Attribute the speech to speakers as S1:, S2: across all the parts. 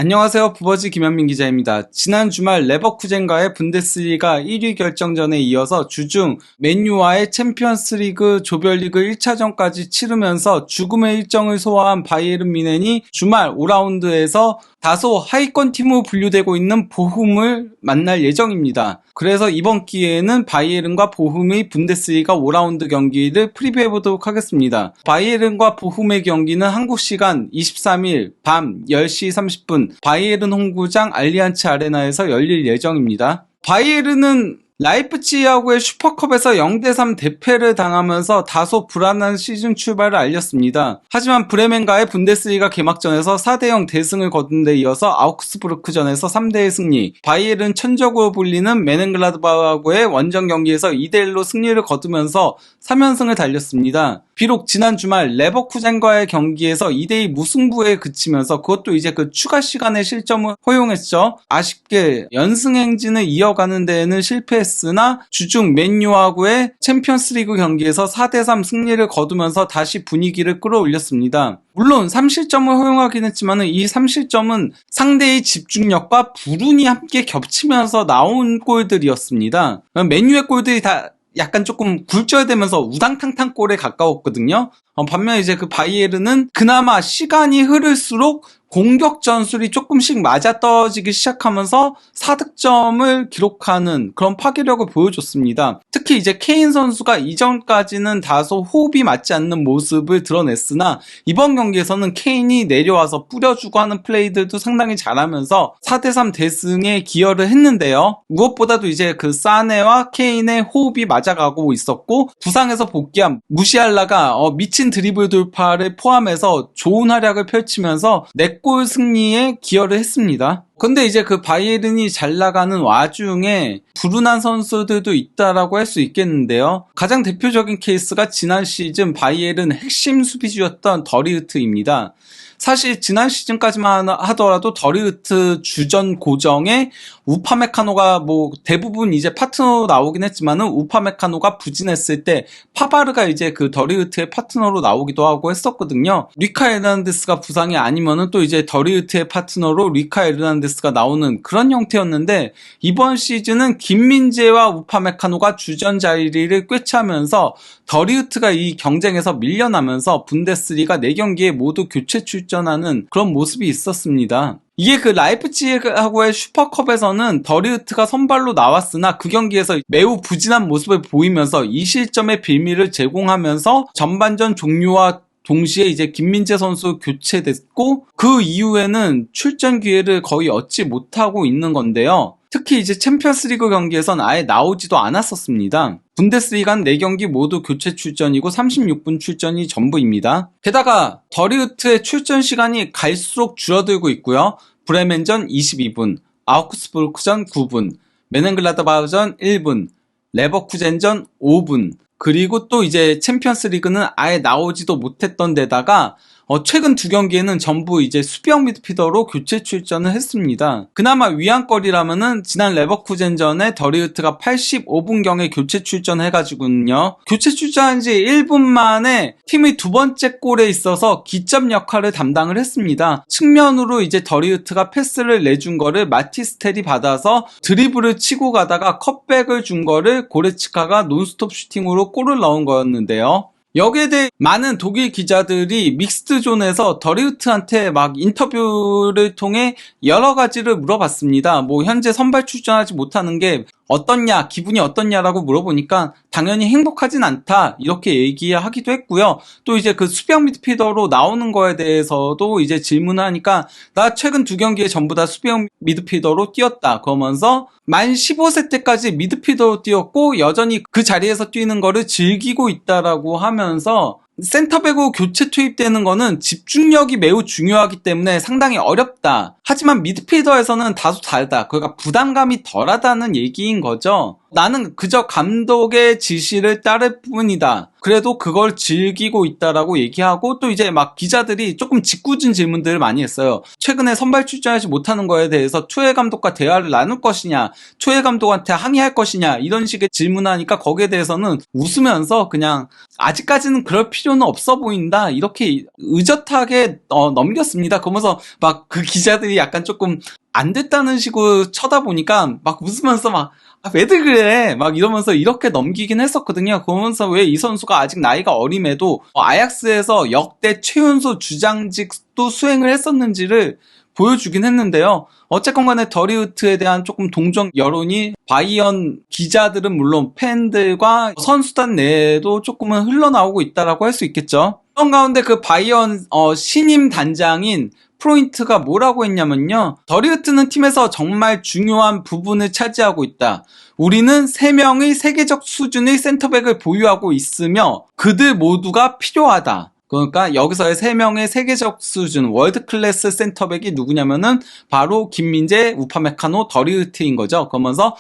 S1: 안녕하세요. 부버지 김현민 기자입니다. 지난 주말 레버쿠젠과의 분데스리가 1위 결정전에 이어서 주중 맨유와의 챔피언스리그 조별리그 1차전까지 치르면서 죽음의 일정을 소화한 바이에른 뮌헨이 주말 5라운드에서 다소 하위권 팀으로 분류되고 있는 보훔을 만날 예정입니다. 그래서 이번 기회에는 바이에른과 보훔의 분데스리가 5라운드 경기를 프리뷰해보도록 하겠습니다. 바이에른과 보훔의 경기는 한국 시간 23일 밤 10시 30분 바이에른 홈구장 알리안츠 아레나에서 열릴 예정입니다. 바이에른은 라이프치히하고의 슈퍼컵에서 0대3 대패를 당하면서 다소 불안한 시즌 출발을 알렸습니다. 하지만 브레멘과의 분데스리가 개막전에서 4대0 대승을 거둔 데 이어서 아우크스부르크전에서 3대1 승리, 바이에른 천적으로 불리는 메넨글라드바흐하고의 원정 경기에서 2대1로 승리를 거두면서 3연승을 달렸습니다. 비록 지난 주말 레버쿠젠과의 경기에서 2대2 무승부에 그치면서 그것도 이제 그 추가 시간의 실점을 허용했죠. 아쉽게 연승 행진을 이어가는 데에는 실패했으나 주중 맨유하고의 챔피언스리그 경기에서 4대3 승리를 거두면서 다시 분위기를 끌어올렸습니다. 물론 3실점을 허용하긴 했지만 이 3실점은 상대의 집중력과 불운이 함께 겹치면서 나온 골들이었습니다. 맨유의 골들이 다 약간 조금 굴절되면서 우당탕탕 골에 가까웠거든요. 반면 이제 그 바이에른은 그나마 시간이 흐를수록 공격 전술이 조금씩 맞아떨어지기 시작하면서 4득점을 기록하는 그런 파괴력을 보여줬습니다. 특히 이제 케인 선수가 이전까지는 다소 호흡이 맞지 않는 모습을 드러냈으나 이번 경기에서는 케인이 내려와서 뿌려주고 하는 플레이들도 상당히 잘하면서 4대3 대승에 기여를 했는데요. 무엇보다도 이제 그 사네와 케인의 호흡이 맞아가고 있었고 부상에서 복귀한 무시알라가 미친 드리블 돌파를 포함해서 좋은 활약을 펼치면서 4골 승리에 기여를 했습니다. 근데 이제 그 바이에른이 잘 나가는 와중에 불운한 선수들도 있다라고 할 수 있겠는데요. 가장 대표적인 케이스가 지난 시즌 바이에른 핵심 수비수였던 더리흐트입니다. 사실 지난 시즌까지만 하더라도 더리흐트 주전 고정에 우파메카노가 대부분 이제 파트너로 나오긴 했지만은 우파메카노가 부진했을 때 파바르가 이제 그 더리흐트의 파트너로 나오기도 하고 했었거든요. 리카 에르난데스가 부상이 아니면은 또 이제 더리흐트의 파트너로 리카 에르난데스가 나오는 그런 형태였는데 이번 시즌은 김민재와 우파메카노가 주전 자리를 꿰차면서 더리흐트가 이 경쟁에서 밀려나면서 분데스리가 4경기에 모두 교체 출전하는 그런 모습이 있었습니다. 이게 그 라이프치히하고의 슈퍼컵에서는 더리흐트가 선발로 나왔으나 그 경기에서 매우 부진한 모습을 보이면서 2실점의 빌미를 제공하면서 전반전 종료와 동시에 이제 김민재 선수 교체됐고 그 이후에는 출전 기회를 거의 얻지 못하고 있는 건데요. 특히 이제 챔피언스리그 경기에선 아예 나오지도 않았었습니다. 분데스리가는 4경기 모두 교체 출전이고 36분 출전이 전부입니다. 게다가 더리흐트의 출전 시간이 갈수록 줄어들고 있고요. 브레멘전 22분, 아우크스부르크전 9분, 메넨글라드바흐전 1분, 레버쿠젠전 5분, 그리고 또 이제 챔피언스리그는 아예 나오지도 못했던 데다가 최근 2경기에는 전부 이제 수비형 미드필더로 교체 출전을 했습니다. 그나마 위안거리라면은 지난 레버쿠젠전에 더리흐트가 85분경에 교체 출전해가지고는요. 교체 출전한 지 1분 만에 팀의 2번째 골에 있어서 기점 역할을 담당을 했습니다. 측면으로 이제 더리흐트가 패스를 내준 거를 마티스텔이 받아서 드리블을 치고 가다가 컷백을 준 거를 고레츠카가 논스톱 슈팅으로 골을 넣은 거였는데요. 여기에 대해 많은 독일 기자들이 믹스드존에서 더리흐트한테 막 인터뷰를 통해 여러 가지를 물어봤습니다. 현재 선발 출전하지 못하는 게 어떻냐, 기분이 어떻냐라고 물어보니까 당연히 행복하진 않다 이렇게 얘기하기도 했고요. 또 이제 그 수비형 미드필더로 나오는 거에 대해서도 이제 질문을 하니까 나 최근 2경기에 전부 다 수비형 미드필더로 뛰었다 그러면서 만 15세 때까지 미드필더로 뛰었고 여전히 그 자리에서 뛰는 거를 즐기고 있다라고 하면서 센터백으로 교체 투입되는 거는 집중력이 매우 중요하기 때문에 상당히 어렵다. 하지만 미드필더에서는 다소 다르다. 그러니까 부담감이 덜하다는 얘기인 거죠. 나는 그저 감독의 지시를 따를 뿐이다. 그래도 그걸 즐기고 있다라고 얘기하고 또 이제 막 기자들이 조금 짓궂은 질문들을 많이 했어요. 최근에 선발 출전하지 못하는 거에 대해서 투엘 감독과 대화를 나눌 것이냐, 투엘 감독한테 항의할 것이냐 이런 식의 질문하니까 거기에 대해서는 웃으면서 그냥 아직까지는 그럴 필요는 없어 보인다 이렇게 의젓하게 넘겼습니다. 그러면서 막 그 기자들이 약간 조금 안 됐다는 식으로 쳐다보니까 막 웃으면서 막 왜들 그래 막 이러면서 이렇게 넘기긴 했었거든요. 그러면서 왜 이 선수가 아직 나이가 어림에도 아약스에서 역대 최연소 주장직도 수행을 했었는지를 보여주긴 했는데요. 어쨌건 간에 더리우트에 대한 조금 동정 여론이 바이언 기자들은 물론 팬들과 선수단 내에도 조금은 흘러나오고 있다라고 할 수 있겠죠. 그런 가운데 그 바이언 신임 단장인 프로인트가 뭐라고 했냐면요. 더리우트는 팀에서 정말 중요한 부분을 차지하고 있다. 우리는 3명의 세계적 수준의 센터백을 보유하고 있으며 그들 모두가 필요하다. 그러니까 여기서의 3명의 세계적 수준 월드 클래스 센터백이 누구냐면은 바로 김민재, 우파메카노, 더리우트인 거죠. 그러면서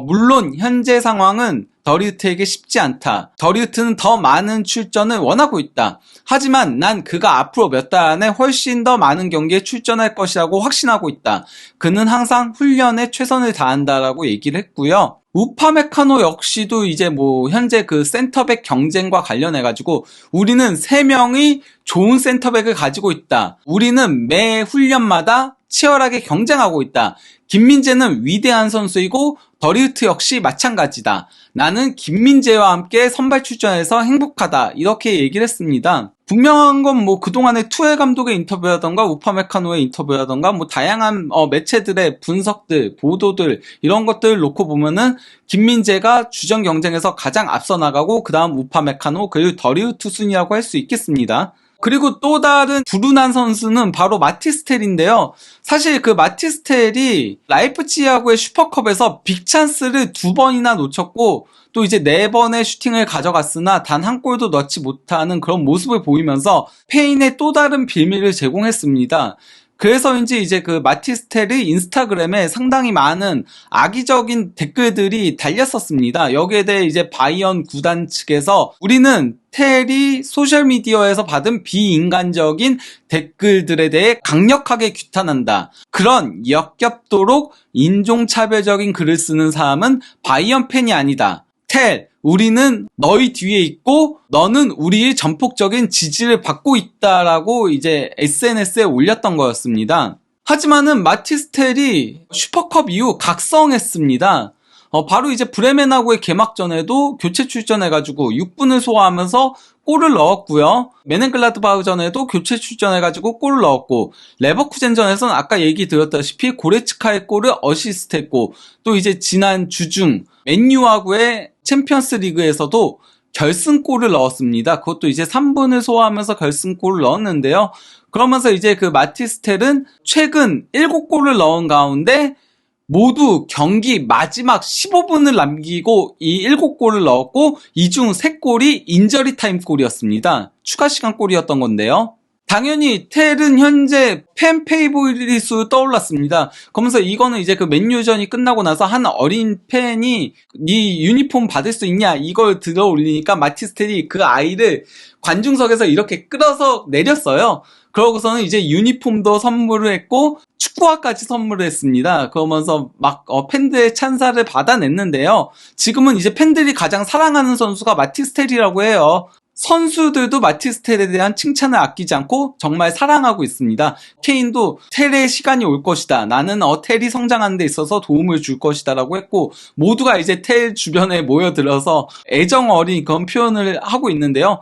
S1: 물론 현재 상황은 더리우트에게 쉽지 않다. 더리우트는 더 많은 출전을 원하고 있다. 하지만 난 그가 앞으로 몇 달 안에 훨씬 더 많은 경기에 출전할 것이라고 확신하고 있다. 그는 항상 훈련에 최선을 다한다라고 얘기를 했고요. 우파메카노 역시도 이제 현재 그 센터백 경쟁과 관련해가지고 우리는 3명의 좋은 센터백을 가지고 있다. 우리는 매 훈련마다 치열하게 경쟁하고 있다. 김민재는 위대한 선수이고 더리우트 역시 마찬가지다. 나는 김민재와 함께 선발 출전해서 행복하다. 이렇게 얘기를 했습니다. 분명한 건 그동안의 투엘 감독의 인터뷰라던가 우파메카노의 인터뷰라던가 다양한 매체들의 분석들, 보도들 이런 것들을 놓고 보면은 김민재가 주전 경쟁에서 가장 앞서 나가고 그 다음 우파메카노 그리고 더리우트 순이라고 할 수 있겠습니다. 그리고 또 다른 불운한 선수는 바로 마티스텔인데요. 사실 그 마티스텔이 라이프치히하고의 슈퍼컵에서 빅찬스를 2번이나 놓쳤고 또 이제 4번의 슈팅을 가져갔으나 단 한 골도 넣지 못하는 그런 모습을 보이면서 페인의 또 다른 빌미를 제공했습니다. 그래서인지 이제 그 마티스텔의 인스타그램에 상당히 많은 악의적인 댓글들이 달렸었습니다. 여기에 대해 이제 바이언 구단 측에서 우리는 텔이 소셜미디어에서 받은 비인간적인 댓글들에 대해 강력하게 규탄한다. 그런 역겹도록 인종차별적인 글을 쓰는 사람은 바이언 팬이 아니다. 텔, 우리는 너희 뒤에 있고 너는 우리의 전폭적인 지지를 받고 있다라고 이제 SNS에 올렸던 거였습니다. 하지만은 마티스텔이 슈퍼컵 이후 각성했습니다. 바로 이제 브레멘하고의 개막전에도 교체 출전해가지고 6분을 소화하면서 골을 넣었고요. 메넨글라드바흐전에도 교체 출전해가지고 골을 넣었고 레버쿠젠전에서는 아까 얘기 드렸다시피 고레츠카의 골을 어시스트했고 또 이제 지난 주중 맨유하고의 챔피언스 리그에서도 결승골을 넣었습니다. 그것도 이제 3분을 소화하면서 결승골을 넣었는데요. 그러면서 이제 그 마티스텔은 최근 7골을 넣은 가운데 모두 경기 마지막 15분을 남기고 이 7골을 넣었고 이 중 3골이 인저리 타임 골이었습니다. 추가 시간 골이었던 건데요. 당연히 텔은 현재 팬 페이보릿으로 떠올랐습니다. 그러면서 이거는 이제 그 맨유전이 끝나고 나서 한 어린 팬이 네 유니폼 받을 수 있냐 이걸 들어 올리니까 마티스텔이 그 아이를 관중석에서 이렇게 끌어서 내렸어요. 그러고서는 이제 유니폼도 선물을 했고 축구화까지 선물을 했습니다. 그러면서 막 팬들의 찬사를 받아냈는데요. 지금은 이제 팬들이 가장 사랑하는 선수가 마티스텔이라고 해요. 선수들도 마티스텔에 대한 칭찬을 아끼지 않고 정말 사랑하고 있습니다. 케인도 텔의 시간이 올 것이다. 나는 텔이 성장하는 데 있어서 도움을 줄 것이다 라고 했고 모두가 이제 텔 주변에 모여들어서 애정 어린 그런 표현을 하고 있는데요.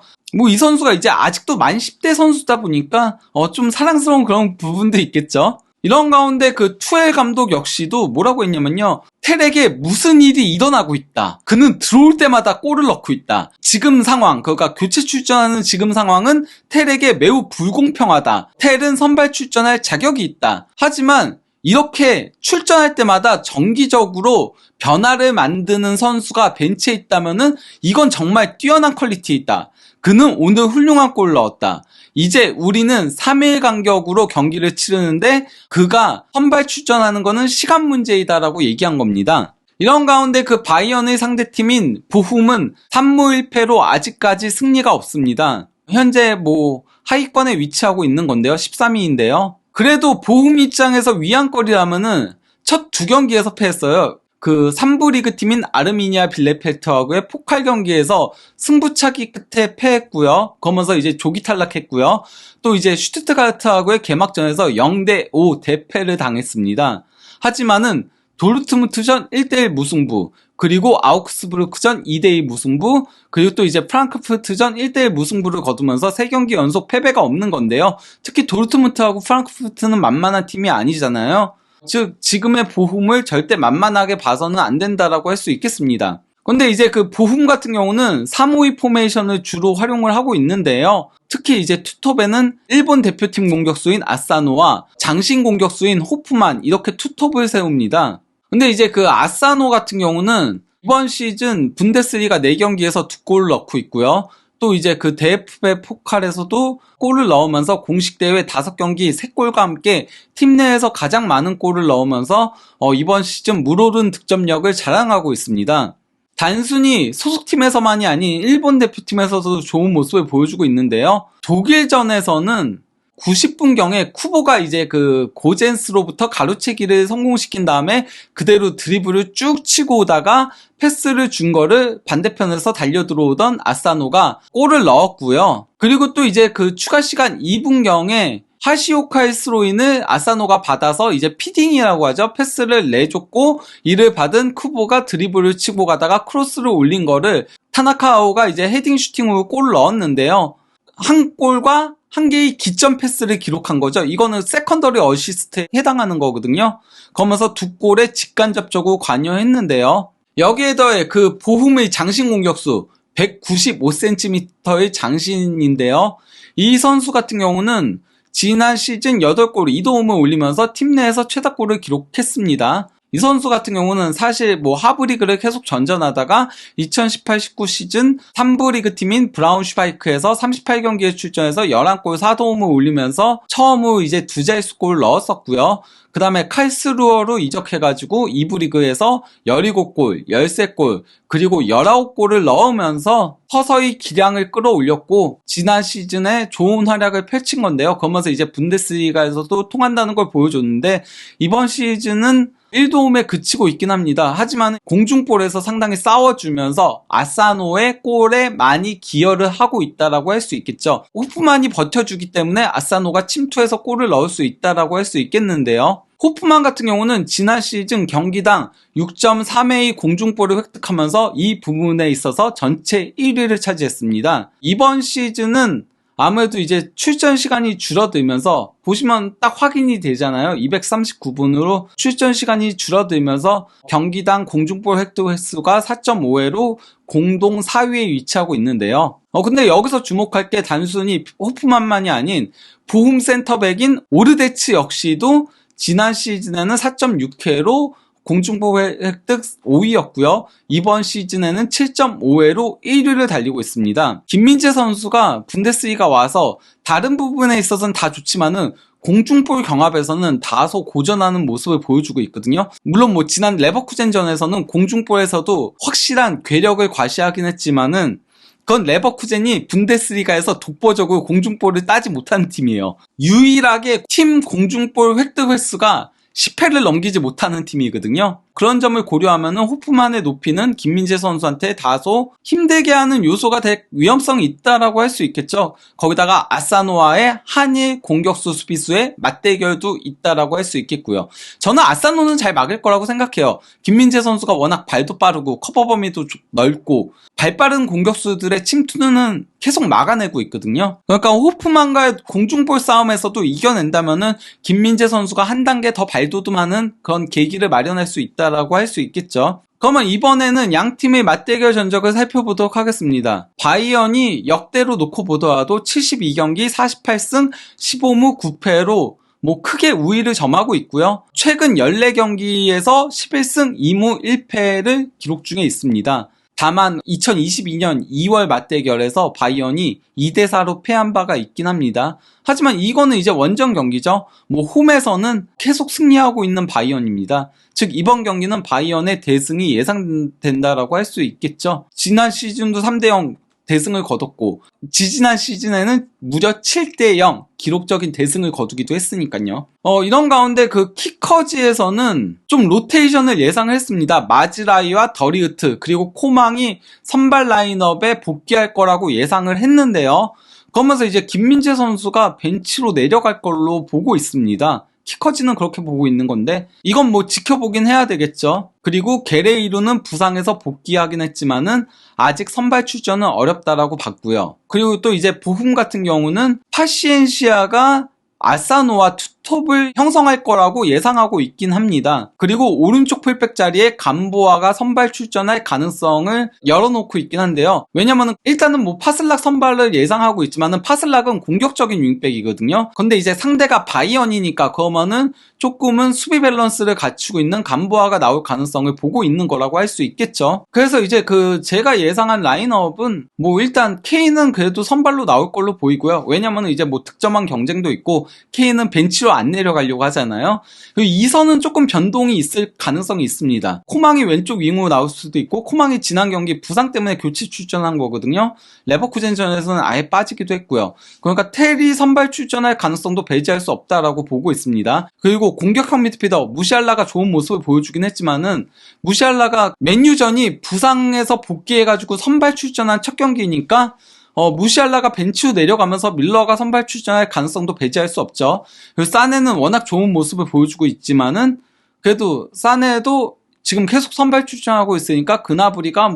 S1: 이 선수가 이제 아직도 만 10대 선수다 보니까 좀 사랑스러운 그런 부분도 있겠죠. 이런 가운데 그 투엘 감독 역시도 뭐라고 했냐면요. 텔에게 무슨 일이 일어나고 있다. 그는 들어올 때마다 골을 넣고 있다. 지금 상황, 그러니까 교체 출전하는 지금 상황은 텔에게 매우 불공평하다. 텔은 선발 출전할 자격이 있다. 하지만 이렇게 출전할 때마다 정기적으로 변화를 만드는 선수가 벤치에 있다면은 이건 정말 뛰어난 퀄리티에 있다. 그는 오늘 훌륭한 골을 넣었다. 이제 우리는 3일 간격으로 경기를 치르는데 그가 선발 출전하는 거는 시간 문제이다라고 얘기한 겁니다. 이런 가운데 그 바이언의 상대팀인 보훔은 3무 1패로 아직까지 승리가 없습니다. 현재 하위권에 위치하고 있는 건데요. 13위인데요. 그래도 보훔 입장에서 위안거리라면은 첫 2경기에서 패했어요. 그 3부 리그 팀인 아르미니아 빌레펠트하고의 포칼 경기에서 승부차기 끝에 패했고요. 그러면서 이제 조기 탈락했고요. 또 이제 슈투트가르트하고의 개막전에서 0대5 대패를 당했습니다. 하지만은 도르트문트전 1대1 무승부, 그리고 아우크스부르크전 2대2 무승부, 그리고 또 이제 프랑크푸르트전 1대1 무승부를 거두면서 3경기 연속 패배가 없는 건데요. 특히 도르트문트하고 프랑크푸르트는 만만한 팀이 아니잖아요. 즉 지금의 보훔을 절대 만만하게 봐서는 안 된다라고 할 수 있겠습니다. 근데 이제 그 보훔 같은 경우는 3-5-2 포메이션을 주로 활용을 하고 있는데요. 특히 이제 투톱에는 일본 대표팀 공격수인 아사노와 장신 공격수인 호프만, 이렇게 투톱을 세웁니다. 근데 이제 그 아사노 같은 경우는 이번 시즌 분데스리가 4경기에서 2골을 넣고 있고요. 또 이제 그 DFB 포칼에서도 골을 넣으면서 공식 대회 5경기 3골과 함께 팀 내에서 가장 많은 골을 넣으면서 이번 시즌 물오른 득점력을 자랑하고 있습니다. 단순히 소속팀에서만이 아닌 일본 대표팀에서도 좋은 모습을 보여주고 있는데요. 독일전에서는 90분경에 쿠보가 이제 그 고젠스로부터 가로채기를 성공시킨 다음에 그대로 드리블을 쭉 치고 오다가 패스를 준 거를 반대편에서 달려 들어오던 아사노가 골을 넣었고요. 그리고 또 이제 그 추가 시간 2분경에 하시오카의 스로인을 아사노가 받아서 이제 피딩이라고 하죠. 패스를 내줬고 이를 받은 쿠보가 드리블을 치고 가다가 크로스를 올린 거를 타나카와오가 이제 헤딩 슈팅으로 골을 넣었는데요. 한 골과 한 개의 기점 패스를 기록한 거죠. 이거는 세컨더리 어시스트에 해당하는 거거든요. 그러면서 2골에 직간접적으로 관여했는데요. 여기에 더해 그 보훔의 장신 공격수 195cm의 장신인데요. 이 선수 같은 경우는 지난 시즌 8골 2도움을 올리면서 팀 내에서 최다골을 기록했습니다. 이 선수 같은 경우는 사실 하브리그를 계속 전전하다가 2018-19 시즌 3부 리그 팀인 브라운슈바이크에서 38경기에 출전해서 11골 4도움을 올리면서 처음으로 이제 2자릿수 골을 넣었었고요. 그 다음에 칼스루어로 이적해가지고 2부 리그에서 17골, 13골, 그리고 19골을 넣으면서 서서히 기량을 끌어올렸고 지난 시즌에 좋은 활약을 펼친 건데요. 그러면서 이제 분데스리가에서도 통한다는 걸 보여줬는데 이번 시즌은 1도움에 그치고 있긴 합니다. 하지만 공중볼에서 상당히 싸워주면서 아사노의 골에 많이 기여를 하고 있다라고 할 수 있겠죠. 호프만이 버텨주기 때문에 아사노가 침투해서 골을 넣을 수 있다라고 할 수 있겠는데요. 호프만 같은 경우는 지난 시즌 경기당 6.3회의 공중볼을 획득하면서 이 부분에 있어서 전체 1위를 차지했습니다. 이번 시즌은 아무래도 이제 출전 시간이 줄어들면서 보시면 딱 확인이 되잖아요. 239분으로 출전 시간이 줄어들면서 경기당 공중볼 획득 횟수가 4.5회로 공동 4위에 위치하고 있는데요. 근데 여기서 주목할 게 단순히 호프만만이 아닌 보훔 센터백인 오르데츠 역시도 지난 시즌에는 4.6회로 공중볼 획득 5위였고요. 이번 시즌에는 7.5회로 1위를 달리고 있습니다. 김민재 선수가 분데스리가 와서 다른 부분에 있어서는 다 좋지만은 공중볼 경합에서는 다소 고전하는 모습을 보여주고 있거든요. 물론 지난 레버쿠젠전에서는 공중볼에서도 확실한 괴력을 과시하긴 했지만은 그건 레버쿠젠이 분데스리가에서 독보적으로 공중볼을 따지 못하는 팀이에요. 유일하게 팀 공중볼 획득 횟수가 10회를 넘기지 못하는 팀이거든요. 그런 점을 고려하면 호프만의 높이는 김민재 선수한테 다소 힘들게 하는 요소가 될 위험성이 있다라고 할 수 있겠죠. 거기다가 아사노와의 한일 공격수 수비수의 맞대결도 있다라고 할 수 있겠고요. 저는 아사노는 잘 막을 거라고 생각해요. 김민재 선수가 워낙 발도 빠르고 커버 범위도 넓고 발 빠른 공격수들의 침투는 계속 막아내고 있거든요. 그러니까 호프만과의 공중볼 싸움에서도 이겨낸다면은 김민재 선수가 한 단계 더 발돋움하는 그런 계기를 마련할 수 있다라고 할 수 있겠죠. 그러면 이번에는 양 팀의 맞대결 전적을 살펴보도록 하겠습니다. 바이언이 역대로 놓고 보더라도 72경기 48승 15무 9패로 크게 우위를 점하고 있고요. 최근 14경기에서 11승 2무 1패를 기록 중에 있습니다. 다만 2022년 2월 맞대결에서 바이언이 2대4로 패한 바가 있긴 합니다. 하지만 이거는 이제 원정 경기죠. 홈에서는 계속 승리하고 있는 바이언입니다. 즉 이번 경기는 바이언의 대승이 예상된다라고 할 수 있겠죠. 지난 시즌도 3대0 대승을 거뒀고 지지난 시즌에는 무려 7대0 기록적인 대승을 거두기도 했으니까요. 이런 가운데 그 키커지에서는 좀 로테이션을 예상했습니다. 마즈라이와 더리우트 그리고 코망이 선발 라인업에 복귀할 거라고 예상을 했는데요. 그러면서 이제 김민재 선수가 벤치로 내려갈 걸로 보고 있습니다. 키커지는 그렇게 보고 있는 건데 이건 지켜보긴 해야 되겠죠. 그리고 게레이루는 부상에서 복귀하긴 했지만은 아직 선발 출전은 어렵다라고 봤고요. 그리고 또 이제 보훔 같은 경우는 파시엔시아가 아사노와 투톱을 형성할 거라고 예상하고 있긴 합니다. 그리고 오른쪽 풀백 자리에 감보아가 선발 출전할 가능성을 열어놓고 있긴 한데요. 왜냐면은 일단은 파슬락 선발을 예상하고 있지만은 파슬락은 공격적인 윙백이거든요. 근데 이제 상대가 바이언이니까 그러면은 조금은 수비 밸런스를 갖추고 있는 감보아가 나올 가능성을 보고 있는 거라고 할 수 있겠죠. 그래서 이제 제가 예상한 라인업은 일단 케인은 그래도 선발로 나올 걸로 보이고요. 왜냐면은 이제 득점왕 경쟁도 있고 케인은 벤치로 안 내려가려고 하잖아요. 그리고 이선은 조금 변동이 있을 가능성이 있습니다. 코망이 왼쪽 윙으로 나올 수도 있고 코망이 지난 경기 부상 때문에 교체 출전한 거거든요. 레버쿠젠전에서는 아예 빠지기도 했고요. 그러니까 텔이 선발 출전할 가능성도 배제할 수 없다라고 보고 있습니다. 그리고 공격형 미드필더 무시알라가 좋은 모습을 보여주긴 했지만은 무시알라가 맨유전이 부상에서 복귀해가지고 선발 출전한 첫 경기니까 무시알라가 벤치로 내려가면서 밀러가 선발 출전할 가능성도 배제할 수 없죠. 그리고 사네는 워낙 좋은 모습을 보여주고 있지만은 그래도 사네도 지금 계속 선발 출전하고 있으니까 그나브리가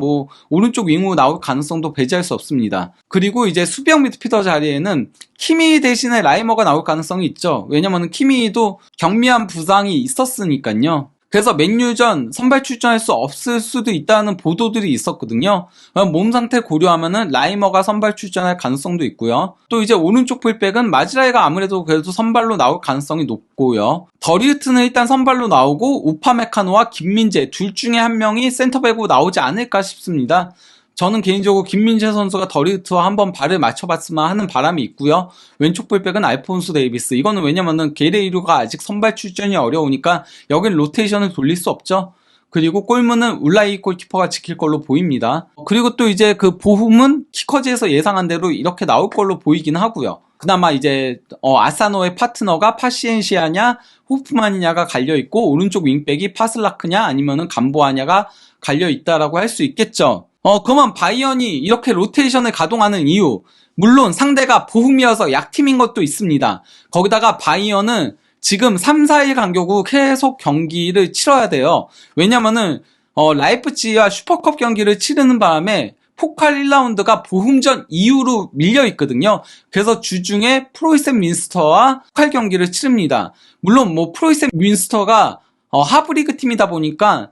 S1: 오른쪽 윙으로 나올 가능성도 배제할 수 없습니다. 그리고 이제 수비형 미드필더 자리에는 키미 대신에 라이머가 나올 가능성이 있죠. 왜냐면은 키미도 경미한 부상이 있었으니까요. 그래서 맨유전 선발 출전할 수 없을 수도 있다는 보도들이 있었거든요. 몸 상태 고려하면은 라이머가 선발 출전할 가능성도 있고요. 또 이제 오른쪽 풀백은 마즈라이가 아무래도 그래도 선발로 나올 가능성이 높고요. 더리우트는 일단 선발로 나오고 우파메카노와 김민재 둘 중에 한 명이 센터백으로 나오지 않을까 싶습니다. 저는 개인적으로 김민재 선수가 더리우트와 한번 발을 맞춰봤으면 하는 바람이 있고요. 왼쪽 풀백은 알폰소 데이비스. 이거는 왜냐면은 게레이루가 아직 선발 출전이 어려우니까 여긴 로테이션을 돌릴 수 없죠. 그리고 골문은 울라이 골키퍼가 지킬 걸로 보입니다. 그리고 또 이제 보훔은 키커지에서 예상한 대로 이렇게 나올 걸로 보이긴 하고요. 그나마 이제 아사노의 파트너가 파시엔시아냐 호프만이냐가 갈려있고 오른쪽 윙백이 파슬라크냐 아니면은 감보아냐가 갈려있다라고 할 수 있겠죠. 그러면 바이언이 이렇게 로테이션을 가동하는 이유, 물론 상대가 보훔이어서 약팀인 것도 있습니다. 거기다가 바이언은 지금 3, 4일 간격으로 계속 경기를 치러야 돼요. 왜냐면은 라이프치히와 슈퍼컵 경기를 치르는 바람에 포칼 1라운드가 보훔전 이후로 밀려있거든요. 그래서 주중에 프로이센 민스터와 포칼 경기를 치릅니다. 물론 프로이센 민스터가 하브리그 팀이다 보니까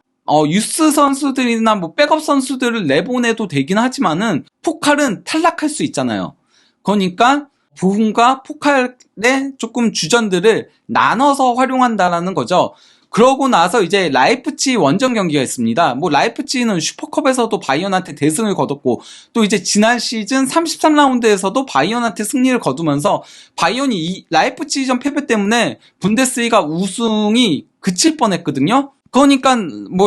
S1: 유스 선수들이나 백업 선수들을 내보내도 되긴 하지만은 포칼은 탈락할 수 있잖아요. 그러니까 보훔과 포칼의 조금 주전들을 나눠서 활용한다라는 거죠. 그러고 나서 이제 라이프치히 원정 경기가 있습니다. 라이프치히는 슈퍼컵에서도 바이언한테 대승을 거뒀고 또 이제 지난 시즌 33라운드에서도 바이언한테 승리를 거두면서 바이언이 이 라이프치히전 패배 때문에 분데스리가 우승이 그칠 뻔했거든요. 그러니까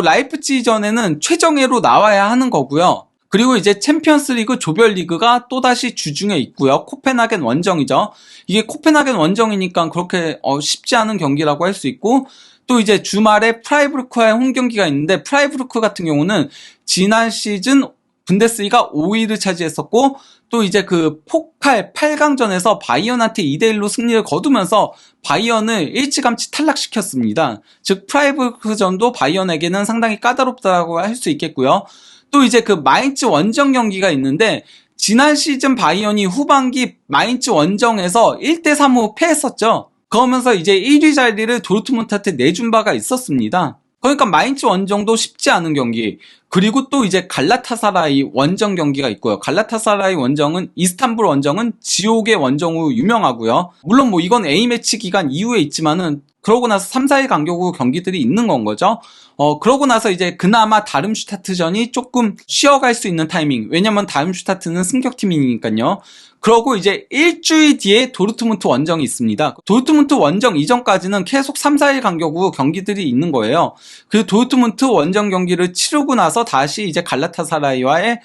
S1: 라이프치히전에는 최정예로 나와야 하는 거고요. 그리고 이제 챔피언스리그 조별리그가 또다시 주중에 있고요. 코펜하겐 원정이죠. 이게 코펜하겐 원정이니까 그렇게 쉽지 않은 경기라고 할 수 있고 또 이제 주말에 프라이부르크와의 홈경기가 있는데 프라이부르크 같은 경우는 지난 시즌 분데스리가 5위를 차지했었고 또 이제 포칼 8강전에서 바이언한테 2대1로 승리를 거두면서 바이언을 일찌감치 탈락시켰습니다. 즉 프라이부르크전도 바이언에게는 상당히 까다롭다고 할 수 있겠고요. 또 이제 마인츠 원정 경기가 있는데 지난 시즌 바이언이 후반기 마인츠 원정에서 1대3으로 패했었죠. 그러면서 이제 1위 자리를 도르트문트한테 내준 바가 있었습니다. 그러니까 마인츠 원정도 쉽지 않은 경기. 그리고 또 이제 갈라타사라이 원정 경기가 있고요. 갈라타사라이 원정은 이스탄불 원정은 지옥의 원정으로 유명하고요. 물론 뭐 이건 A매치 기간 이후에 있지만은 그러고 나서 3, 4일 간격으로 경기들이 있는 건 거죠. 그러고 나서 이제 그나마 다름슈타트전이 조금 쉬어갈 수 있는 타이밍. 왜냐면 다름슈타트는 승격팀이니까요. 그러고 이제 일주일 뒤에 도르트문트 원정이 있습니다. 도르트문트 원정 이전까지는 계속 3, 4일 간격으로 경기들이 있는 거예요. 그 도르트문트 원정 경기를 치르고 나서 다시 이제 갈라타사라이와의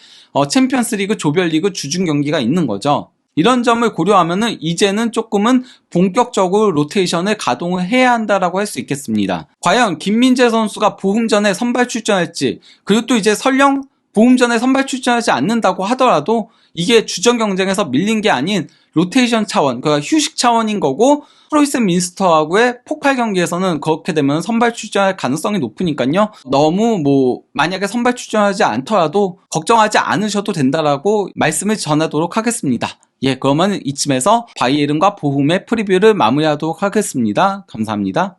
S1: 챔피언스리그 조별리그 주중 경기가 있는 거죠. 이런 점을 고려하면은 이제는 조금은 본격적으로 로테이션을 가동을 해야 한다라고 할 수 있겠습니다. 과연 김민재 선수가 보험전에 선발 출전할지, 그리고 또 이제 설령 보험전에 선발 출전하지 않는다고 하더라도 이게 주전 경쟁에서 밀린 게 아닌 로테이션 차원, 그러니까 휴식 차원인 거고, 프로이센 민스터하고의 폭발 경기에서는 그렇게 되면 선발 출전할 가능성이 높으니까요. 너무 만약에 선발 출전하지 않더라도 걱정하지 않으셔도 된다라고 말씀을 전하도록 하겠습니다. 그러면 이쯤에서 바이에른과 보훔의 프리뷰를 마무리하도록 하겠습니다. 감사합니다.